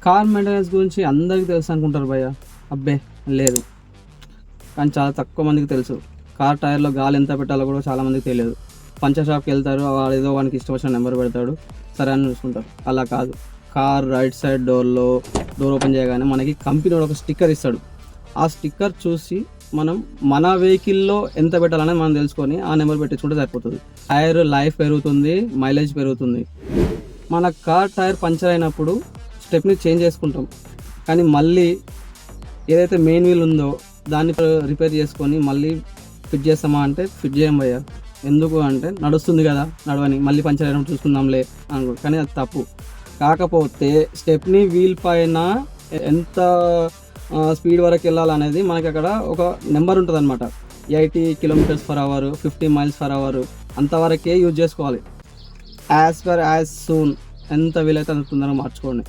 Car maintenance గురించి అందరికీ తెలుసు అనుకుంటారు భయ్య. అబ్బే లేదు, కానీ చాలా తక్కువ మందికి తెలుసు. కార్ టైర్లో గాలి ఎంత పెట్టాలో కూడా చాలామందికి తెలియదు. పంచర్ షాప్కి వెళ్తారు, వాడు ఏదో వానికి ఇష్టం వచ్చిన నెంబర్ పెడతాడు, సరే అని చూసుకుంటారు. అలా కాదు, car right side door open చేయగానే మనకి కంపెనీ ఒక స్టిక్కర్ ఇస్తాడు. ఆ స్టిక్కర్ చూసి మనం మన వెహికల్లో ఎంత పెట్టాలనేది మనం తెలుసుకొని ఆ నెంబర్ పెట్టించుకుంటే సరిపోతుంది. టైర్ లైఫ్ పెరుగుతుంది, మైలేజ్ పెరుగుతుంది. మన కార్ టైర్ పంచర్ అయినప్పుడు స్టెప్ని చేంజ్ చేసుకుంటాం, కానీ మళ్ళీ ఏదైతే మెయిన్ వీల్ ఉందో దాన్ని రిపేర్ చేసుకొని మళ్ళీ ఫిట్ చేస్తామా అంటే ఫిట్ చేయం భయ్య. ఎందుకు అంటే నడుస్తుంది కదా, నడవని మళ్ళీ పంచర్ అయినప్పుడు చూసుకుందాంలే అనుకో, కానీ అది తప్పు. కాకపోతే స్టెప్ని వీల్ పైన ఎంత స్పీడ్ వరకు వెళ్ళాలనేది మనకి అక్కడ ఒక నెంబర్ ఉంటుంది అనమాట. 80 km/h, 50 mph అంతవరకే యూజ్ చేసుకోవాలి. యాజ్ సూన్ ఎంత వీలైతే అంత తొందరగా మార్చుకోండి.